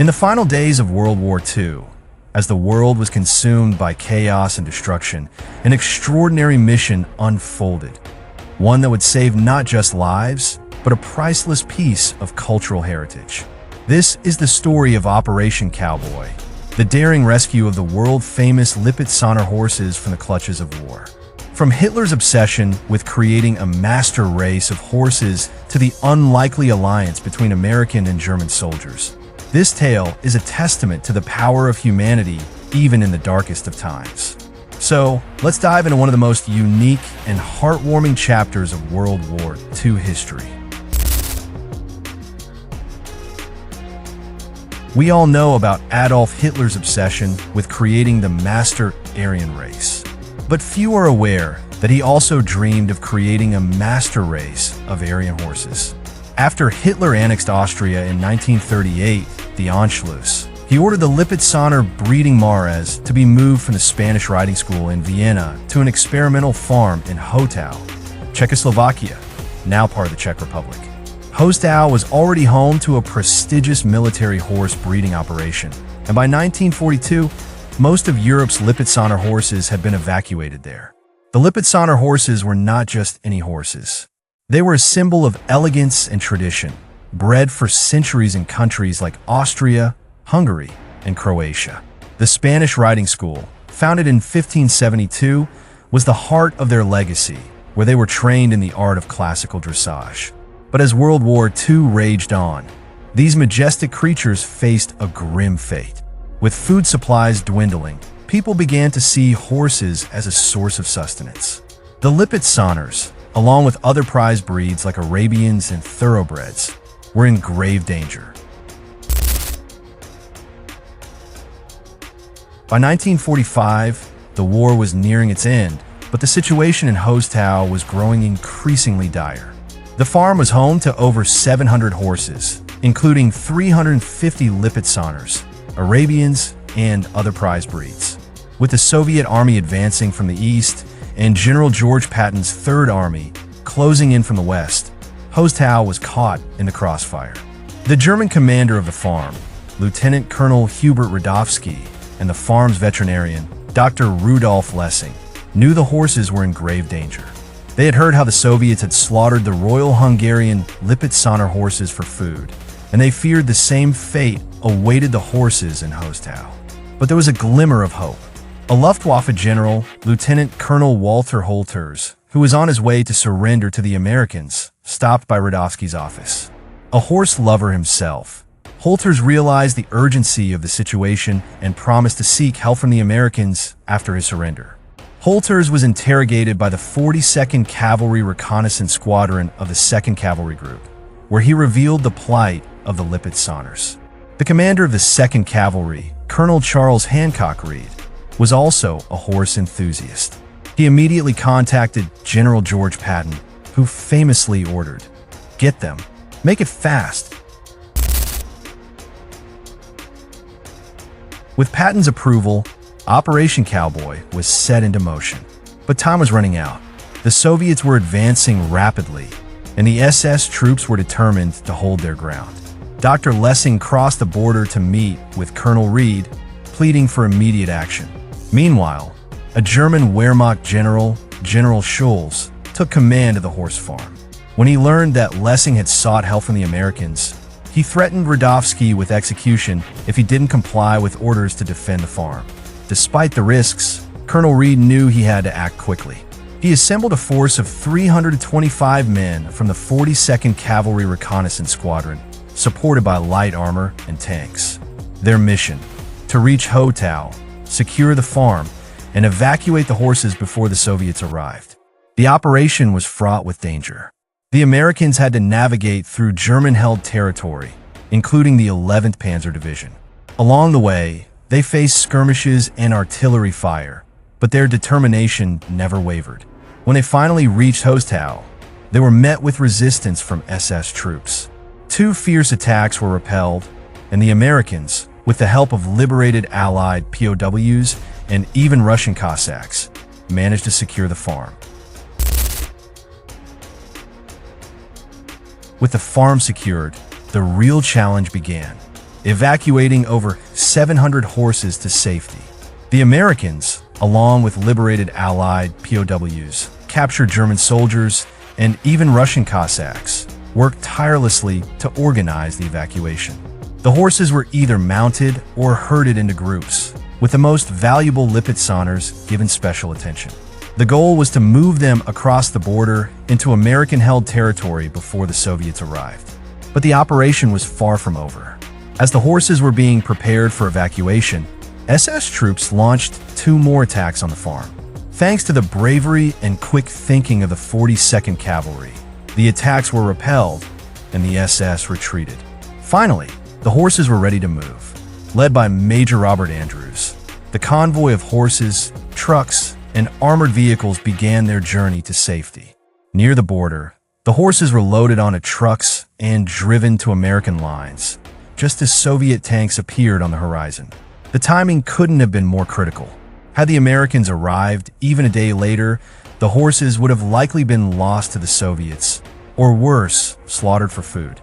In the final days of World War II, as the world was consumed by chaos and destruction, an extraordinary mission unfolded. One that would save not just lives, but a priceless piece of cultural heritage. This is the story of Operation Cowboy, the daring rescue of the world-famous Lipizzaner horses from the clutches of war. From Hitler's obsession with creating a master race of horses to the unlikely alliance between American and German soldiers, this tale is a testament to the power of humanity even in the darkest of times. So, let's dive into one of the most unique and heartwarming chapters of World War II history. We all know about Adolf Hitler's obsession with creating the master Aryan race. But few are aware that he also dreamed of creating a master race of Aryan horses. After Hitler annexed Austria in 1938, the Anschluss, he ordered the Lipizzaner breeding mares to be moved from the Spanish riding school in Vienna to an experimental farm in Hostau, Czechoslovakia, now part of the Czech Republic. Hostau was already home to a prestigious military horse breeding operation, and by 1942, most of Europe's Lipizzaner horses had been evacuated there. The Lipizzaner horses were not just any horses. They were a symbol of elegance and tradition, bred for centuries in countries like Austria, Hungary, and Croatia. The Spanish riding school, founded in 1572, was the heart of their legacy, where they were trained in the art of classical dressage. But as World War II raged on, these majestic creatures faced a grim fate. With food supplies dwindling, people began to see horses as a source of sustenance. The Lipizzaners, along with other prize breeds like Arabians and thoroughbreds, were in grave danger. By 1945, the war was nearing its end, but the situation in Hostau was growing increasingly dire. The farm was home to over 700 horses, including 350 Lipizzaners, Arabians, and other prize breeds. With the Soviet army advancing from the east and General George Patton's Third Army closing in from the west, Hostau was caught in the crossfire. The German commander of the farm, Lieutenant Colonel Hubert Radowski, and the farm's veterinarian, Dr. Rudolf Lessing, knew the horses were in grave danger. They had heard how the Soviets had slaughtered the Royal Hungarian Lipizzaner horses for food, and they feared the same fate awaited the horses in Hostau. But there was a glimmer of hope. A Luftwaffe general, Lieutenant Colonel Walter Holters, who was on his way to surrender to the Americans, stopped by Radowski's office. A horse lover himself, Holters realized the urgency of the situation and promised to seek help from the Americans after his surrender. Holters was interrogated by the 42nd Cavalry Reconnaissance Squadron of the 2nd Cavalry Group, where he revealed the plight of the Lipizzaners. The commander of the 2nd Cavalry, Colonel Charles Hancock Reed, was also a horse enthusiast. He immediately contacted General George Patton, who famously ordered, "Get them. Make it fast." With Patton's approval, Operation Cowboy was set into motion. But time was running out. The Soviets were advancing rapidly, and the SS troops were determined to hold their ground. Dr. Lessing crossed the border to meet with Colonel Reed, pleading for immediate action. Meanwhile, a German Wehrmacht general, General Schulz, took command of the horse farm. When he learned that Lessing had sought help from the Americans, he threatened Radowski with execution if he didn't comply with orders to defend the farm. Despite the risks, Colonel Reed knew he had to act quickly. He assembled a force of 325 men from the 42nd Cavalry Reconnaissance Squadron, supported by light armor and tanks. Their mission: to reach Hostau, secure the farm, and evacuate the horses before the Soviets arrived. The operation was fraught with danger. The Americans had to navigate through German-held territory, including the 11th Panzer Division. Along the way, they faced skirmishes and artillery fire, but their determination never wavered. When they finally reached Hostau, they were met with resistance from SS troops. 2 fierce attacks were repelled, and the Americans, with the help of liberated Allied POWs and even Russian Cossacks, managed to secure the farm. With the farm secured, the real challenge began. evacuating over 700 horses to safety. The Americans, along with liberated Allied POWs, captured German soldiers, and even Russian Cossacks, worked tirelessly to organize the evacuation. The horses were either mounted or herded into groups, with the most valuable Lipizzaners given special attention. The goal was to move them across the border into American-held territory before the Soviets arrived. But the operation was far from over. As the horses were being prepared for evacuation, SS troops launched 2 more attacks on the farm. Thanks to the bravery and quick thinking of the 42nd Cavalry, the attacks were repelled and the SS retreated. Finally, the horses were ready to move. Led by Major Robert Andrews, the convoy of horses, trucks, and armored vehicles began their journey to safety. Near the border, the horses were loaded onto trucks and driven to American lines, just as Soviet tanks appeared on the horizon. The timing couldn't have been more critical. Had the Americans arrived even a day later, the horses would have likely been lost to the Soviets, or worse, slaughtered for food.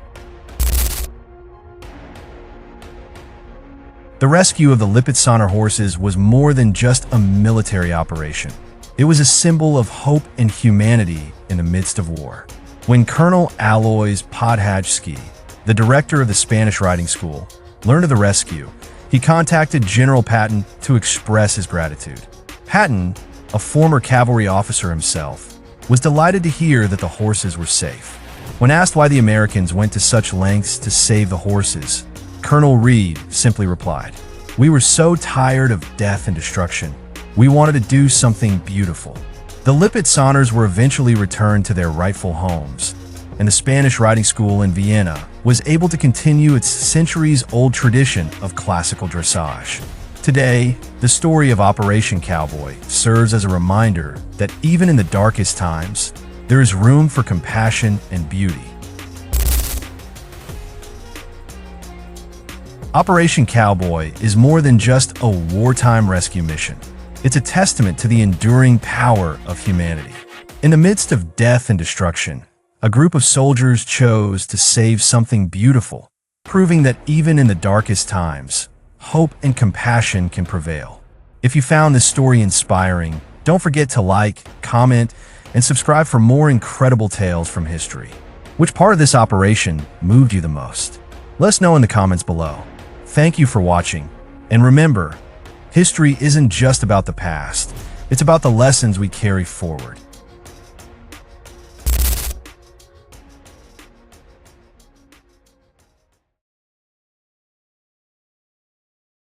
The rescue of the Lipizzaner horses was more than just a military operation. It was a symbol of hope and humanity in the midst of war. When Colonel Alois Podhajski, the director of the Spanish riding school, learned of the rescue, he contacted General Patton to express his gratitude. Patton, a former cavalry officer himself, was delighted to hear that the horses were safe. When asked why the Americans went to such lengths to save the horses, Colonel Reed simply replied, "We were so tired of death and destruction. We wanted to do something beautiful." The Lipizzaners were eventually returned to their rightful homes, and the Spanish riding school in Vienna was able to continue its centuries-old tradition of classical dressage. Today, the story of Operation Cowboy serves as a reminder that even in the darkest times, there is room for compassion and beauty. Operation Cowboy is more than just a wartime rescue mission. It's a testament to the enduring power of humanity. In the midst of death and destruction, a group of soldiers chose to save something beautiful, proving that even in the darkest times, hope and compassion can prevail. If you found this story inspiring, don't forget to like, comment, and subscribe for more incredible tales from history. Which part of this operation moved you the most? Let us know in the comments below. Thank you for watching, and remember, history isn't just about the past, it's about the lessons we carry forward.